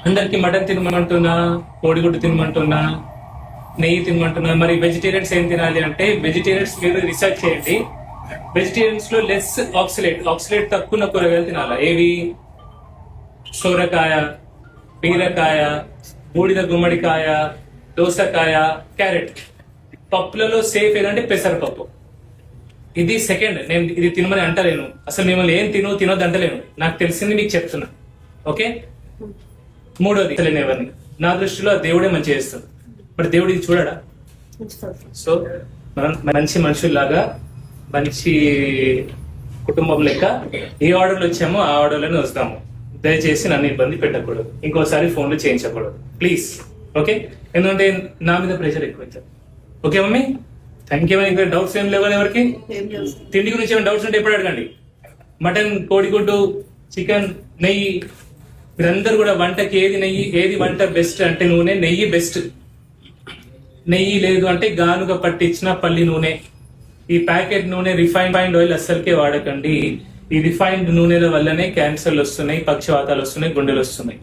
అందరికి మటన్ తినమంటున్నా, కోడిగుడ్డు తినమంటున్నా, నెయ్యి తినమంటున్నా. మరి వెజిటేరియన్స్ ఏం తినాలి అంటే, వెజిటేరియన్స్ మీరు రీసెర్చ్ చేయండి. వెజిటేరియన్స్ లో లెస్ ఆక్సిలేట్ తక్కువ ఉన్న కూరగాయలు తినాలా. ఏవి? సోరకాయ, బీరకాయ, బూడిద గుమ్మడికాయ, దోసకాయ, క్యారెట్. పప్పులలో సేఫ్ ఏదంటే పెసరపప్పు. ఇది సెకండ్. నేను ఇది తినమని అంటలేను, అసలు మిమ్మల్ని ఏం తినొద్దు అంటలేను, నాకు తెలిసింది మీకు చెప్తున్నా. ఓకే. మూడోది, ఎవరిని నా దృష్టిలో దేవుడే మంచి చేస్తాడు. మరి దేవుడు ఇది చూడడా? సో మనం మంచి మనుషుల్లాగా, మంచి కుటుంబం లెక్క ఏ ఆర్డర్లు వచ్చామో ఆ ఆర్డర్లోనే వస్తాము. దయచేసి నన్ను ఇబ్బంది పెట్టకూడదు, ఇంకోసారి ఫోన్లు చేయించకూడదు ప్లీజ్. ఓకే. ఎందుకంటే నా మీద ప్రెషర్ ఎక్కువ అవుతుంది. Okay mummy, thank you. ఇంకా డౌట్స్ ఏం లేవు ఎవరికి? తిండి గురించి ఏమైనా డౌట్స్ ఉంటే ఎప్పుడు అడగండి. మటన్, కోడిగుడ్డు, చికెన్, నెయ్యి, మీరందరూ కూడా వంటకి ఏది వంట బెస్ట్ అంటే నూనె, నెయ్యి బెస్ట్. నెయ్యి లేదు అంటే గానుగ పట్టించిన పల్లి నూనె. ఈ ప్యాకెట్ నూనె, రిఫైన్డ్ ఆయిల్ అస్సలకే వాడకండి. ఈ రిఫైన్డ్ నూనెల వల్లనే క్యాన్సర్లు వస్తున్నాయి, పక్షవాతాలు వస్తున్నాయి, గుండెలు వస్తున్నాయి.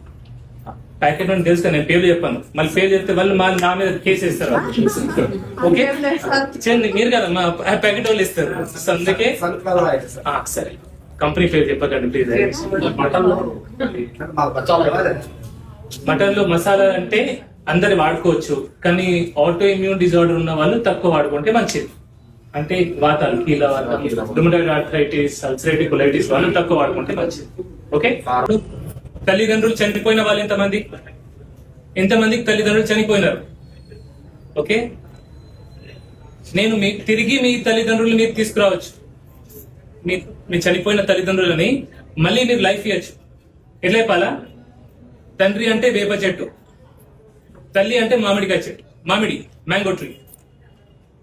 ప్యాకెట్ నూనె తెలుసు, నేను పేర్లు చెప్పాను. మళ్ళీ పేరు చెప్తే వాళ్ళు నా మీద కేసు వేస్తారు. ఓకే, మీరు కదా మా ప్యాకెట్ వాళ్ళు ఇస్తారు. అందుకే సరే, కంపెనీ పేరు చెప్పకండి ప్లీజ్. మటన్ లో మసాలా అంటే అందరు వాడుకోవచ్చు, కానీ ఆటో ఇమ్యూన్ డిజార్డర్ ఉన్న వాళ్ళు తక్కువ వాడుకుంటే మంచిది. అంటే వాతాలు, కీళ్ళవాతం, రుమటాయిడ్ ఆర్థరైటిస్, అల్సరేటివ్ కొలైటిస్ వాళ్ళు తక్కువ వాడుకుంటే మంచిది. ఓకే. తల్లిదండ్రులు చనిపోయిన వాళ్ళు ఎంతమందికి తల్లిదండ్రులు చనిపోయినారు? ఓకే. నేను తిరిగి మీ తల్లిదండ్రులు మీరు తీసుకురావచ్చు. మీ చనిపోయిన తల్లిదండ్రులని మళ్ళీ మీరు లైఫ్ ఇవ్వచ్చు. ఎట్లా చెప్పాలా? తండ్రి అంటే వేప చెట్టు, తల్లి అంటే మామిడికాయ చెట్టు, మ్యాంగో ట్రీ.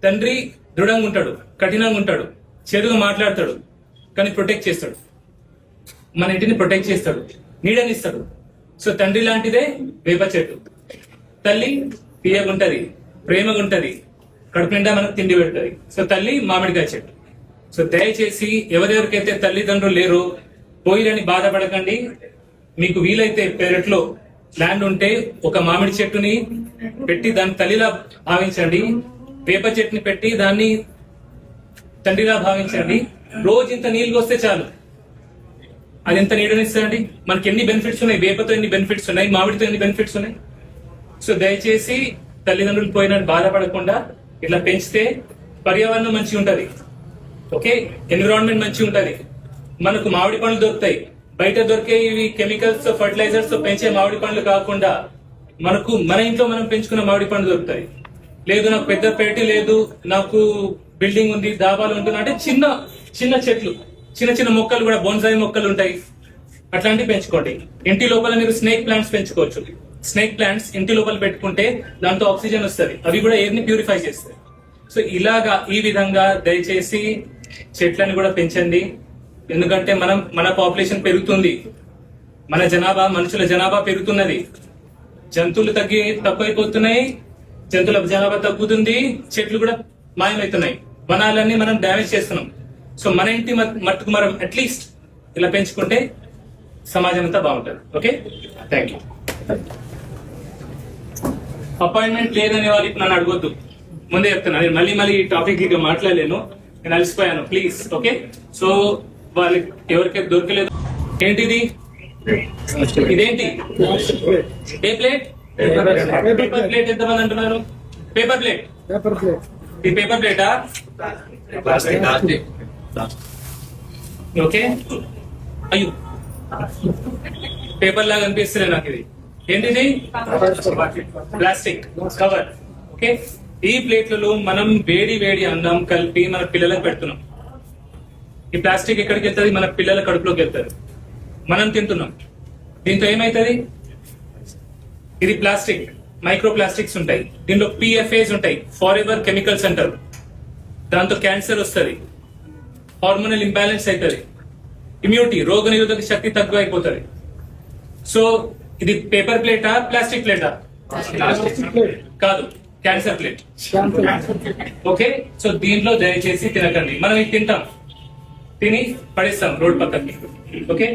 తండ్రి దృఢంగా ఉంటాడు, కఠినంగా ఉంటాడు, చెడుగా మాట్లాడతాడు, కానీ ప్రొటెక్ట్ చేస్తాడు. మన ఇంటిని ప్రొటెక్ట్ చేస్తాడు, నీడనిస్తాడు. సో తండ్రి లాంటిదే వేప చెట్టు. తల్లి తీయగుంటది, ప్రేమగా ఉంటది, కడుపు నిండా మనకు తిండి పెడుతుంది. సో తల్లి మామిడికాయ చెట్టు. సో దయచేసి ఎవరెవరికైతే తల్లిదండ్రులు లేరో పోయిరని బాధపడకండి. మీకు వీలైతే పెరట్లో ల్యాండ్ ఉంటే ఒక మామిడి చెట్టుని పెట్టి దాన్ని తల్లిలా భావించండి. వేప చెట్టుని పెట్టి దాన్ని తండ్రిలా భావించండి. రోజు ఇంత నీళ్ళు వస్తే చాలు, అది ఎంత నీడనిస్తుందండి. మనకి ఎన్ని బెనిఫిట్స్ ఉన్నాయి, వేపతో ఎన్ని బెనిఫిట్స్ ఉన్నాయి, మామిడితో ఎన్ని బెనిఫిట్స్ ఉన్నాయి. సో దయచేసి తల్లిదండ్రులు పోయినట్టు బాధపడకుండా ఇట్లా పెంచితే పర్యావరణం మంచిగా ఉంటది. ఓకే, ఎన్విరాన్మెంట్ మంచిగా ఉంటది. మనకు మామిడి పండ్లు దొరుకుతాయి. బయట దొరికే ఇవి కెమికల్స్, ఫర్టిలైజర్స్ తో పెంచే మామిడి పండ్లు కాకుండా మనకు మన ఇంట్లో మనం పెంచుకున్న మామిడి పండ్లు దొరుకుతాయి. లేదు నాకు పెద్ద పేట లేదు, నాకు బిల్డింగ్ ఉంది, దాబాలు ఉంటున్నా అంటే చిన్న చిన్న చెట్లు, చిన్న చిన్న మొక్కలు కూడా, బోన్సాయి మొక్కలు ఉంటాయి, అట్లాంటివి పెంచుకోండి. ఇంటి లోపల మీరు స్నేక్ ప్లాంట్స్ పెంచుకోవచ్చు. స్నేక్ ప్లాంట్స్ ఇంటి లోపల పెట్టుకుంటే దాంతో ఆక్సిజన్ వస్తుంది, అవి కూడా ఎయిర్ ని ప్యూరిఫై చేస్తాయి. సో ఇలాగా ఈ విధంగా దయచేసి చెట్లను కూడా పెంచండి. ఎందుకంటే మన పాపులేషన్ పెరుగుతుంది, మన మనుషుల జనాభా పెరుగుతున్నది, జంతువులు తక్కువైపోతున్నాయి, జంతువుల జనాభా తగ్గుతుంది, చెట్లు కూడా మాయమవుతున్నాయి, వనాలన్నీ మనం డ్యామేజ్ చేస్తున్నాం. సో మన ఇంటి మట్టుకు మనం అట్లీస్ట్ ఇలా పెంచుకుంటే సమాజం అంతా బాగుంటుంది. Okay, thank you. అపాయింట్మెంట్ లేదనే వాళ్ళు ఇప్పుడు నన్ను అడగొద్దు, ముందే చెప్తున్నా. నేను మళ్ళీ ఈ టాపిక్ ఇక మాట్లాడలేను, నేను అలసిపోయాను. ప్లీజ్. ఓకే. సో వాళ్ళకి ఎవరికైతే దొరకలేదు, ఏంటిది, ఇదేంటి, ఏ ప్లేట్? Paper plate. ఎంతమంది అంటున్నారు పేపర్ ప్లేట్? ఇది పేపర్ ప్లేటా? ఓకే. అయ్యో, పేపర్ లాగా అనిపిస్తుంది నాకు. ఇది ఏంటిది? Plastic cover. ఓకే. ఈ ప్లేట్లలో మనం వేడి అన్నం కలిపి మన పిల్లలకు పెడుతున్నాం. ఈ ప్లాస్టిక్ ఎక్కడికి వెళ్తుంది? మన పిల్లల కడుపులోకి వెళ్తుంది, మనం తింటున్నాం. దీంతో ఏమైతుంది? ఇది ప్లాస్టిక్, మైక్రో ప్లాస్టిక్స్ ఉంటాయి, దీనిలో PFAs ఉంటాయి, ఫార్ ఎవర్ కెమికల్స్ అంటారు. దాంతో క్యాన్సర్ వస్తుంది, హార్మోనల్ ఇంబ్యాలెన్స్ అవుతుంది, ఇమ్యూనిటీ, రోగ నిరోధక శక్తి తక్కువ అయిపోతుంది. సో ఇది పేపర్ ప్లేటా, ప్లాస్టిక్ ప్లేటా? కాదు, క్యాన్సర్ ప్లేట్. ఓకే. సో దీంట్లో దయచేసి తినకండి. మనం ఇది తింటాం, తిని పడేస్తాం రోడ్ పక్కకి. ఓకే.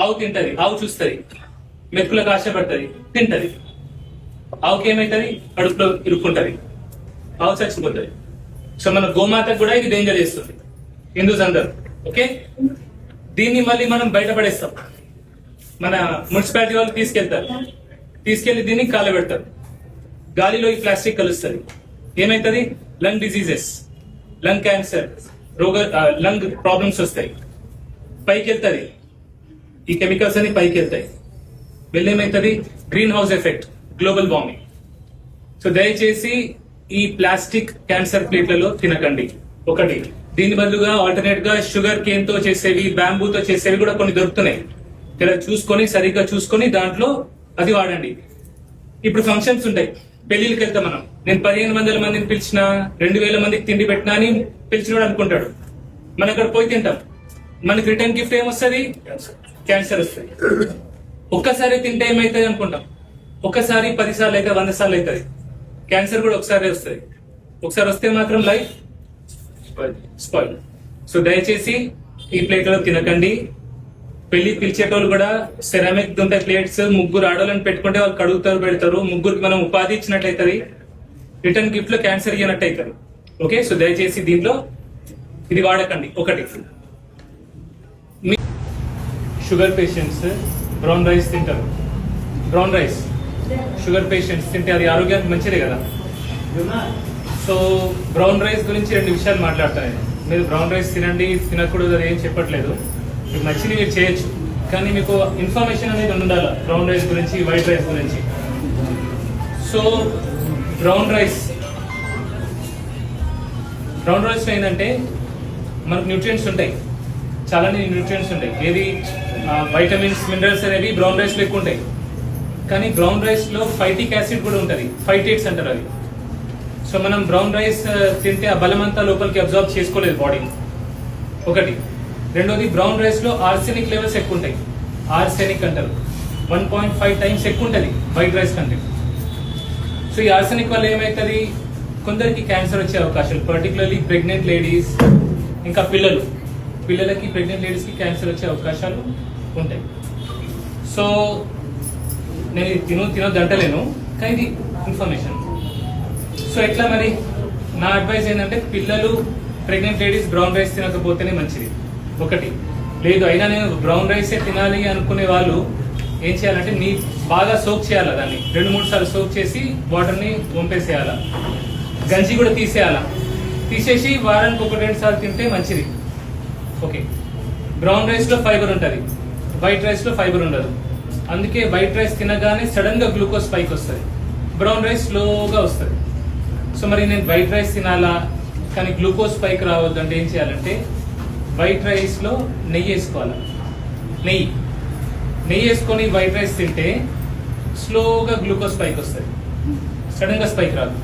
ఆవు తింటది, ఆవు చూస్తుంది, మెతుకులకు ఆశపడుతుంది, తింటది. ఆవుకి ఏమైతుంది? కడుపులో ఇరుక్కుంటది, ఆవు చచ్చిపోతుంది. సో మన గోమాతకు కూడా ఇది డేంజర్ చేస్తుంది హిందూస్ అందరు. ఓకే, దీన్ని మళ్ళీ మనం బయటపడేస్తాం. మన మున్సిపాలిటీ వాళ్ళు తీసుకెళ్లి దీన్ని కాలబెడతారు. గాలిలో ఈ ప్లాస్టిక్ కలుస్తుంది, ఏమైతుంది? Lung diseases, lung cancer, lung problems వస్తాయి. పైకి వెళ్తుంది, ఈ కెమికల్స్ అని పైకి వెళ్తాయి. వెళ్ళేమైతుంది? Greenhouse effect, global warming. So దయచేసి ఈ ప్లాస్టిక్ క్యాన్సర్ ప్లేట్లలో తినకండి. ఒకటి, దీని బదులుగా ఆల్టర్నేట్ గా షుగర్ కేన్ తో చేసేవి, బ్యాంబూతో చేసేవి కూడా కొన్ని దొరుకుతున్నాయి. ఇలా చూసుకొని సరిగ్గా చూసుకొని దాంట్లో అది వాడండి. ఇప్పుడు ఫంక్షన్స్ ఉంటాయి, పెళ్లికి వెళ్తాం మనం. నేను 1500 మందిని పిలిచిన, 2000 మందికి తిండి పెట్టినా అని పిలిచినోడు అనుకుంటాడు. మనం అక్కడ పోయి తింటాం, మనకి రిటర్న్ గిఫ్ట్ ఏమొస్తుంది? క్యాన్సర్ వస్తుంది. ఒక్కసారి తింటే ఏమైతుంది అనుకుంటాం, ఒక్కసారి 10 సార్లు అయితే 100 సార్లు అవుతుంది. క్యాన్సర్ కూడా ఒకసారి వస్తుంది. ఒకసారి వస్తే మాత్రం లైఫ్ స్పాయిల్. సో దయచేసి ఈ ప్లేట్లలో తినకండి. పెళ్లి పిలిచేటోళ్ళు కూడా సెరామిక్ ఉంటాయి ప్లేట్స్, ముగ్గురు ఆడవాళ్ళని పెట్టుకుంటే వాళ్ళు కడుగుతారు, పెడతారు. ముగ్గురికి మనం ఉపాధి ఇచ్చినట్టయితుంది, రిటర్న్ గిఫ్ట్ లో క్యాన్సర్ ఇవ్వనట్టు అవుతుంది. ఓకే, సో దయచేసి దీంట్లో ఇది వాడకండి. ఒకటి, షుగర్ పేషెంట్స్ బ్రౌన్ రైస్ తింటారు. బ్రౌన్ రైస్ షుగర్ పేషెంట్స్ తింటే అది ఆరోగ్యానికి మంచిదే కదా. సో బ్రౌన్ రైస్ గురించి 2 విషయాలు మాట్లాడతాను నేను. మీరు బ్రౌన్ రైస్ తినండి, తినకూడదు అది ఏం చెప్పట్లేదు. మీకు నచ్చింది మీరు చేయొచ్చు, కానీ మీకు ఇన్ఫర్మేషన్ అనేది ఉండాలి బ్రౌన్ రైస్ గురించి, వైట్ రైస్ గురించి. సో బ్రౌన్ రైస్ ఏంటంటే మనకు న్యూట్రియంట్స్ ఉంటాయి, చాలా న్యూట్రియంట్స్ ఉంటాయి. ఏది వైటమిన్స్, మినరల్స్ అనేవి బ్రౌన్ రైస్ లో ఎక్కువ ఉంటాయి. కానీ బ్రౌన్ రైస్ లో ఫైటిక్ యాసిడ్ కూడా ఉంటుంది, ఫైటేట్స్ అంటారు అది. సో మనం బ్రౌన్ రైస్ తింటే ఆ బలం అంతా లోపలికి అబ్జర్వ్ చేసుకోలేదు బాడీ. ఒకటి. రెండోది, బ్రౌన్ రైస్ లో ఆర్సెనిక్ లెవెల్స్ ఎక్కువ ఉంటాయి. ఆర్సెనిక్ అంటారు, 1.5 టైమ్స్ ఎక్కువ ఉంటుంది వైట్ రైస్ కంటే. సో ఈ ఆర్సెనిక్ వల్ల ఏమవుతుంది? కొందరికి క్యాన్సర్ వచ్చే అవకాశాలు, పర్టికులర్లీ ప్రెగ్నెంట్ లేడీస్, ఇంకా పిల్లలకి ప్రెగ్నెంట్ లేడీస్ కి క్యాన్సర్ వచ్చే అవకాశాలు ఉంటాయి. సో నేను తినొద్దు అంటలేను, కానీ ఇది ఇన్ఫర్మేషన్. సో ఎట్లా మరి? నా అడ్వైస్ ఏంటంటే పిల్లలు, ప్రెగ్నెంట్ లేడీస్ బ్రౌన్ రైస్ తినకపోతేనే మంచిది. ఒకటి. లేదు అయినా నేను బ్రౌన్ రైసే తినాలి అనుకునే వాళ్ళు ఏం చేయాలంటే బాగా సోక్ చేయాలా, దాన్ని 2-3 సార్లు సోక్ చేసి వాటర్ని వంపేసేయాలా. గంజి కూడా తీసేసి వారానికి 1-2 సార్లు తింటే మంచిది. ఓకే. బ్రౌన్ రైస్ లో ఫైబర్ ఉంటుంది, వైట్ రైస్ లో ఫైబర్ ఉండదు. అందుకే వైట్ రైస్ తినగానే సడన్ గా గ్లూకోజ్ పైకి వస్తుంది, బ్రౌన్ రైస్ స్లోగా వస్తుంది. సో మరి నేను వైట్ రైస్ తినాలా కానీ గ్లూకోజ్ పైకి రావద్దు అంటే ఏం చేయాలంటే వైట్ రైస్ లో నెయ్యి వేసుకోవాలి. నెయ్యి వేసుకొని వైట్ రైస్ తింటే స్లోగా గ్లూకోజ్ పైకి వస్తుంది, సడన్ గా స్పైక్ రాదు,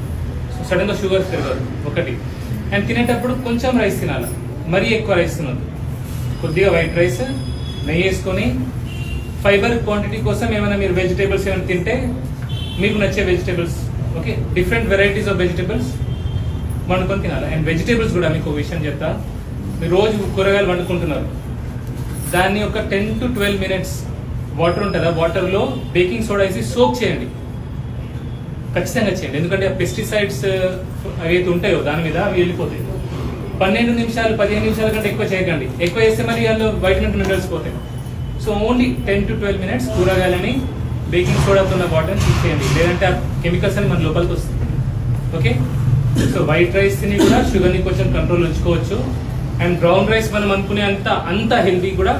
సడన్ గా షుగర్ పెరగదు. ఒకటి. అండ్ తినేటప్పుడు కొంచెం రైస్ తినాలి, మరీ ఎక్కువ రైస్ తినదు. కొద్దిగా వైట్ రైస్, నెయ్యి వేసుకొని ఫైబర్ క్వాంటిటీ కోసం ఏమైనా మీరు వెజిటేబుల్స్ ఏమైనా తింటే మీకు నచ్చే vegetables, okay, different varieties of vegetables వండుకొని తినాలి. అండ్ వెజిటేబుల్స్ కూడా మీకు విషయం చెప్తా, మీరు రోజు కూరగాయలు వండుకుంటున్నారు, దాన్ని ఒక 10 to 12 minutes వాటర్ ఉంటుందా, వాటర్లో బేకింగ్ సోడా వేసి సోక్ చేయండి. ఖచ్చితంగా చేయండి, ఎందుకంటే ఆ పెస్టిసైడ్స్ ఏవైతే ఉంటాయో దాని మీద అవి వెళ్ళిపోతాయి. 12 నిమిషాలు 15 నిమిషాల కంటే ఎక్కువ చేయకండి. ఎక్కువ చేస్తే మరి అందులో వైటమిన్ మినరల్స్ పోతాయి. సో ఓన్లీ 10 to 12 minutes కూరగాయలని బేకింగ్ సోడాతో ఉన్న వాటర్ని తీసేయండి, లేదంటే ఆ కెమికల్స్ అని మన లోపలికి వస్తుంది. ఓకే. సో వైట్ రైస్ తిని కూడా షుగర్ని కొంచెం కంట్రోల్ ఉంచుకోవచ్చు. అండ్ బ్రౌన్ రైస్ మనం అనుకునే అంత హెల్దీ కూడా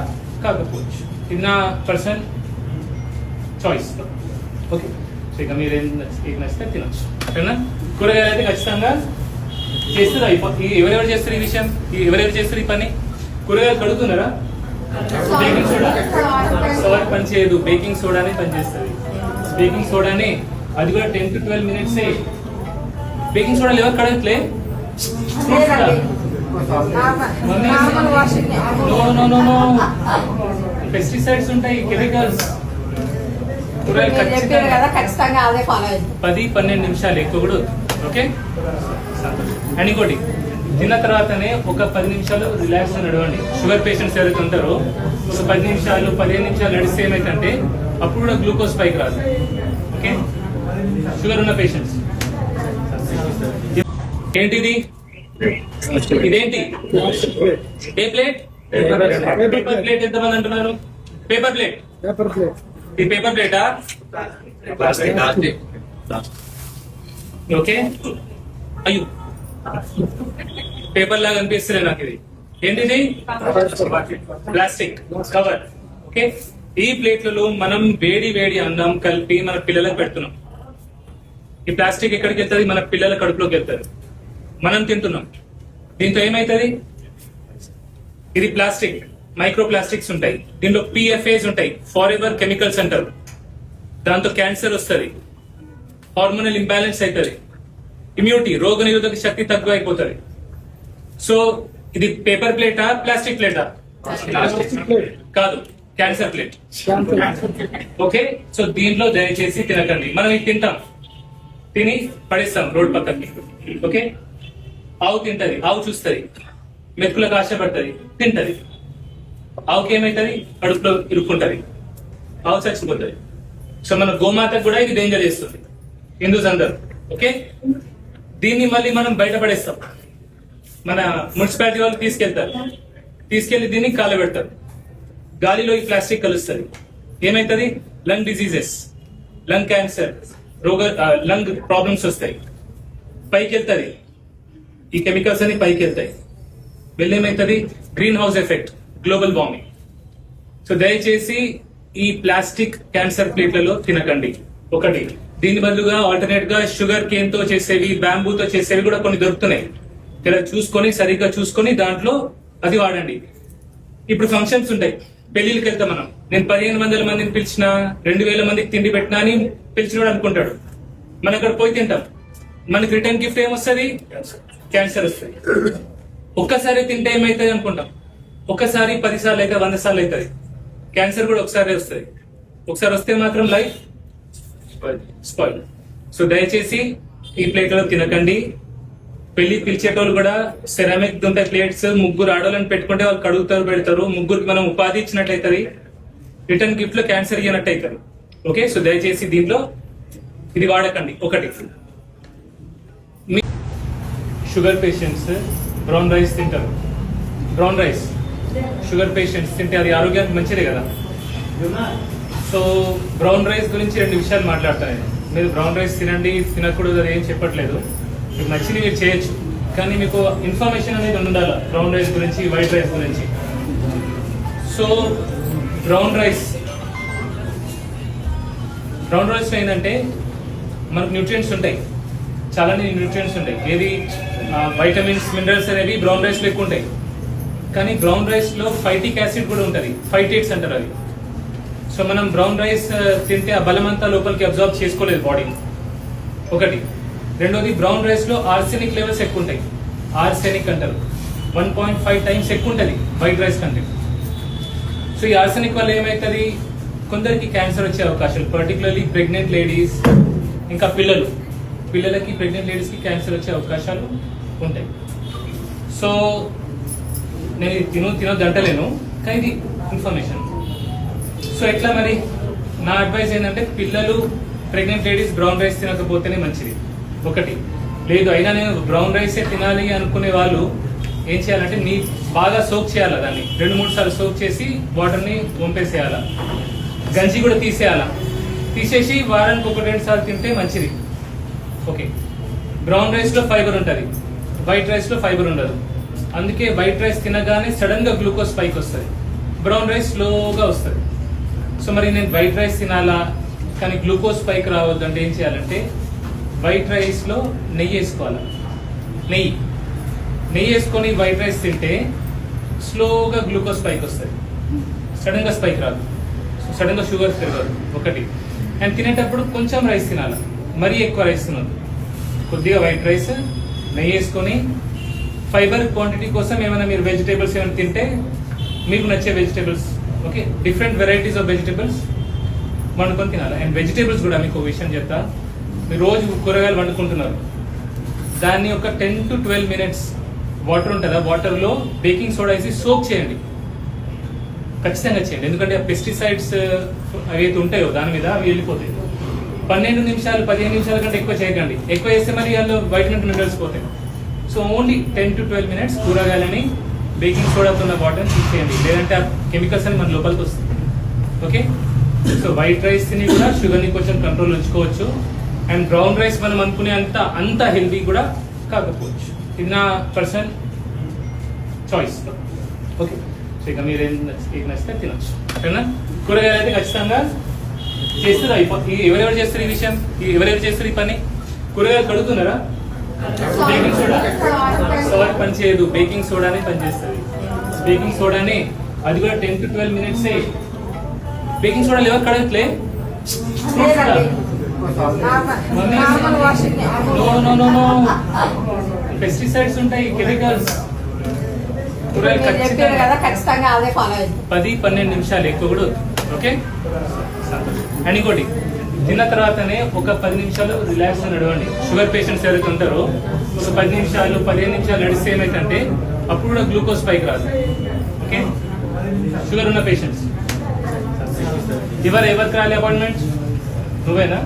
కాకపోవచ్చు. ఇది నా పర్సనల్ చాయిస్. ఓకే. సో ఇక మీరు ఏం నచ్చితే తినొచ్చు, ఓకేనా. కూరగాయలు అయితే ఖచ్చితంగా చేస్తారు. ఎవరెవరు చేస్తారు ఈ విషయం, ఎవరెవరు చేస్తారు ఈ పని? కూరగాయలు కడుగుతున్నారా? బేకింగ్ సోడా సాల్ట్ పనిచేయదు, బేకింగ్ సోడానే పనిచేస్తుంది. బేకింగ్ సోడాని అది కూడా 10 to 12 minutes. బేకింగ్ సోడా ఎవరు కడగట్లే? నో పెస్టిసైడ్స్ ఉంటాయి, కెమికల్స్. 10-12 నిమిషాలు ఎక్కువ కూడా. ఓకే. అండ్ ఇంకోటి, తిన్న తర్వాతనే ఒక 10 నిమిషాలు రిలాక్స్ నడవండి. షుగర్ పేషెంట్స్ ఎవరైతే ఉంటారో ఒక 10 నిమిషాలు 15 నిమిషాలు నడిస్తే ఏమైందంటే అప్పుడు కూడా గ్లూకోజ్ పైకి రాదు. ఓకే, షుగర్ ఉన్న పేషెంట్స్. ఏంటిది? ఇదేంటి? ఏ ప్లేట్? Paper plate. ఎంతమంది అంటున్నారు పేపర్ ప్లేట్? ఇది పేపర్ ప్లేటా? ఓకే, అయ్యో పేపర్ లాగా అనిపిస్తుంది నాకు. ఇది ఏంటిది? Plastic cover. ఓకే, ఈ ప్లేట్లలో మనం వేడి అన్నం కలిపి మన పిల్లలకు పెడుతున్నాం. ఈ ప్లాస్టిక్ ఎక్కడికి వెళ్తుంది? మన పిల్లల కడుపులోకి వెళ్తుంది. మనం తింటున్నాం. దీంతో ఏమైతుంది? ఇది ప్లాస్టిక్, మైక్రో ప్లాస్టిక్స్ ఉంటాయి. దీనిలో PFAs ఉంటాయి, ఫారెవర్ కెమికల్స్ అంటారు. దాంతో క్యాన్సర్ వస్తుంది, హార్మోనల్ ఇంబ్యాలెన్స్ అవుతుంది, ఇమ్యూనిటీ రోగ నిరోధక శక్తి తక్కువ అయిపోతుంది. సో ఇది పేపర్ ప్లేటా ప్లాస్టిక్ ప్లేటా? కాదు, క్యాన్సర్ ప్లేట్. ఓకే, సో దీంట్లో దయచేసి తినకండి. మనం ఇది తింటాం, తిని పడేస్తాం రోడ్ పక్కకి. ఓకే, ఆవు తింటది, ఆవు చూస్తుంది, మెక్కులకు ఆశపడుతుంది, తింటది. ఆవుకి ఏమైతుంది? కడుపులో ఇరుక్కుంటది, ఆవు చచ్చిపోతుంది. సో మన గోమాతకు కూడా ఇది డేంజర్ చేస్తుంది, హిందూస్ అందరు. ఓకే, దీన్ని మళ్ళీ మనం బయటపడేస్తాం. మన మున్సిపాలిటీ వాళ్ళు తీసుకెళ్లి దీన్ని కాలబెడతారు. గాలిలో ఈ ప్లాస్టిక్ కలుస్తుంది, ఏమైతుంది? Lung diseases, lung cancer, lung problems వస్తాయి. పైకి వెళ్తుంది, ఈ కెమికల్స్ అని పైకి వెళ్తాయి. వెళ్ళేమైతుంది? Greenhouse effect, global warming. So దయచేసి ఈ ప్లాస్టిక్ క్యాన్సర్ ప్లేట్లలో తినకండి. ఒకటి, దీని బదులుగా ఆల్టర్నేట్ గా షుగర్ కేన్ తో చేసేవి, బ్యాంబూతో చేసేవి కూడా కొన్ని దొరుకుతున్నాయి. ఇలా చూసుకొని సరిగ్గా చూసుకొని దాంట్లో అది వాడండి. ఇప్పుడు ఫంక్షన్స్ ఉంటాయి, పెళ్లికి వెళ్తాం మనం. నేను 1500 మందిని పిలిచిన, 2000 మందికి తిండి పెట్టినా అని పిలిచినోడు అనుకుంటాడు. మనం అక్కడ పోయి తింటాం, మనకి రిటర్న్ గిఫ్ట్ ఏమొస్తుంది? క్యాన్సర్ వస్తుంది. ఒక్కసారి తింటే ఏమైతుంది అనుకుంటాం, ఒక్కసారి 10 సార్లు అయితే 100 సార్లు అవుతుంది. క్యాన్సర్ కూడా ఒకసారి వస్తుంది. ఒకసారి వస్తే మాత్రం లైఫ్ స్పాయిల్. సో దయచేసి ఈ ప్లేట్లలో తినకండి. పెళ్లి పిలిచేటోళ్ళు కూడా సెరామిక్ ఉంటాయి ప్లేట్స్, ముగ్గురు ఆడవాళ్ళని పెట్టుకుంటే వాళ్ళు కడుగుతారు, పెడతారు. ముగ్గురికి మనం ఉపాధి ఇచ్చినట్టు అవుతుంది, రిటర్న్ గిఫ్ట్ లో క్యాన్సర్ ఇవ్వనట్టు అవుతుంది. ఓకే, సో దయచేసి దీంట్లో ఇది వాడకండి. ఒకటి, షుగర్ పేషెంట్స్ బ్రౌన్ రైస్ తింటారు. బ్రౌన్ రైస్ షుగర్ పేషెంట్స్ తింటే అది ఆరోగ్యానికి మంచిదే కదా. సో బ్రౌన్ రైస్ గురించి 2 విషయాలు మాట్లాడతాను నేను. మీరు బ్రౌన్ రైస్ తినండి, తినకూడదు అది ఏం చెప్పట్లేదు. మీకు నచ్చింది మీరు చేయొచ్చు, కానీ మీకు ఇన్ఫర్మేషన్ అనేది ఉండాలి బ్రౌన్ రైస్ గురించి, వైట్ రైస్ గురించి. సో బ్రౌన్ రైస్ ఏంటంటే మనకు న్యూట్రియంట్స్ ఉంటాయి, చాలా న్యూట్రియంట్స్ ఉంటాయి. ఏది? వైటమిన్స్, మినరల్స్ అనేవి బ్రౌన్ రైస్ లో ఎక్కువ ఉంటాయి. కానీ బ్రౌన్ రైస్ లో ఫైటిక్ యాసిడ్ కూడా ఉంటుంది, ఫైటేట్స్ అంటారు అది. సో మనం బ్రౌన్ రైస్ తింటే ఆ బలం అంతా లోపలికి అబ్జర్వ్ చేసుకోలేదు బాడీ. ఒకటి. రెండోది, బ్రౌన్ రైస్ లో ఆర్సెనిక్ లెవెల్స్ ఎక్కువ ఉంటాయి, ఆర్సెనిక్ అంటారు. 1.5 టైమ్స్ ఎక్కువ ఉంటుంది వైట్ రైస్ కంటే. సో ఈ ఆర్సెనిక్ వల్ల ఏమవుతుంది? కొందరికి క్యాన్సర్ వచ్చే అవకాశాలు, పర్టికులర్లీ ప్రెగ్నెంట్ లేడీస్, ఇంకా పిల్లలకి ప్రెగ్నెంట్ లేడీస్ కి క్యాన్సర్ వచ్చే అవకాశాలు ఉంటాయి. సో నేను తినొద్దు అంటలేను, కానీ ఇది ఇన్ఫర్మేషన్. సో ఎట్లా మరి? నా అడ్వైస్ ఏంటంటే పిల్లలు, ప్రెగ్నెంట్ లేడీస్ బ్రౌన్ రైస్ తినకపోతేనే మంచిది. ఒకటి. లేదు అయినా నేను బ్రౌన్ రైసే తినాలి అనుకునే వాళ్ళు ఏం చేయాలంటే బాగా సోక్ చేయాలా, దాన్ని 2-3 సార్లు సోక్ చేసి వాటర్ని వంపేసేయాలా. గంజి కూడా తీసేసి వారానికి 1-2 సార్లు తింటే మంచిది. ఓకే. బ్రౌన్ రైస్ లో ఫైబర్ ఉంటుంది, వైట్ రైస్ లో ఫైబర్ ఉండదు. అందుకే వైట్ రైస్ తినగానే సడన్ గా గ్లూకోజ్ పైకి వస్తుంది, బ్రౌన్ రైస్ స్లోగా వస్తుంది. సో మరి నేను వైట్ రైస్ తినాలా కానీ గ్లూకోజ్ పైకి రావద్దు అంటే ఏం చేయాలంటే వైట్ రైస్ లో నెయ్యి వేసుకోవాలి. నెయ్యి వేసుకొని వైట్ రైస్ తింటే స్లోగా గ్లూకోజ్ పైకి వస్తుంది, సడన్ గా స్పైక్ రాదు, సడన్ గా షుగర్ పెరగదు. ఒకటి. అండ్ తినేటప్పుడు కొంచెం రైస్ తినాలి, మరీ ఎక్కువ రైస్ తినదు. కొద్దిగా వైట్ రైస్, నెయ్యి వేసుకొని ఫైబర్ క్వాంటిటీ కోసం ఏమైనా మీరు వెజిటేబుల్స్ ఏమైనా తింటే మీకు నచ్చే vegetables, okay, different varieties of vegetables వండుకొని తినాలి. అండ్ వెజిటేబుల్స్ కూడా మీకు ఒక విషయం చెప్తా, మీరు రోజు కూరగాయలు వండుకుంటున్నారు, దాన్ని ఒక 10 to 12 minutes వాటర్ ఉంటుందా, వాటర్ లో బేకింగ్ సోడా వేసి సోక్ చేయండి, ఖచ్చితంగా చేయండి. ఎందుకంటే పెస్టిసైడ్స్ ఏవైతే ఉంటాయో దాని మీద అవి వెళ్ళిపోతాయి. 12 నిమిషాలు 15 నిమిషాల కంటే ఎక్కువ చేయకండి. ఎక్కువ చేస్తే మరి అందులో వైటమిన్ మినరల్స్ పోతాయి. సో ఓన్లీ 10 to 12 minutes కూరగాయలని బేకింగ్ సోడాతో ఉన్న వాటర్ని తీసేయండి, లేదంటే ఆ కెమికల్స్ అని మన లోపలికి వస్తుంది. ఓకే, సో వైట్ రైస్ ని కూడా షుగర్ ని కొంచెం కంట్రోల్ ఉంచుకోవచ్చు. అండ్ బ్రౌన్ రైస్ మనం అనుకునే అంత హెల్దీ కూడా కాకపోవచ్చు. ఇది నా పర్సనల్ చాయిస్. ఓకే, సో ఇక మీరు ఏం నచ్చితే తినొచ్చు. ఓకేనా? కూరగాయలు అయితే ఖచ్చితంగా చేస్తారు. ఎవరెవరు చేస్తారు ఈ విషయం, ఎవరెవరు చేస్తారు ఈ పని? కూరగాయలు కడుగుతున్నారా? బేకింగ్ సోడా సోడా పని చేయదు, బేకింగ్ సోడానే పనిచేస్తుంది. బేకింగ్ సోడాని అది కూడా 10 to 12 minutes. బేకింగ్ సోడా ఎవరు కడగట్లే? పెస్టిసైడ్స్ ఉంటాయి, కెమికల్స్. కూరగాయలు ఖచ్చితంగా 10-12 నిమిషాలు ఎక్కువ కూడా. ఓకే, అండ్ ఇంకోటి, తిన్న తర్వాతనే ఒక 10 నిమిషాలు రిలాక్స్ గా నడవండి. షుగర్ పేషెంట్స్ ఎవరైతే ఉంటారో ఒక 10 నిమిషాలు 15 నిమిషాలు నడిస్తే ఏమైతే అప్పుడు కూడా గ్లూకోజ్ పైకి రాదు. ఓకే, షుగర్ ఉన్న పేషెంట్స్ ఎవరికి రాలే అపాయింట్మెంట్? నువ్వేనా?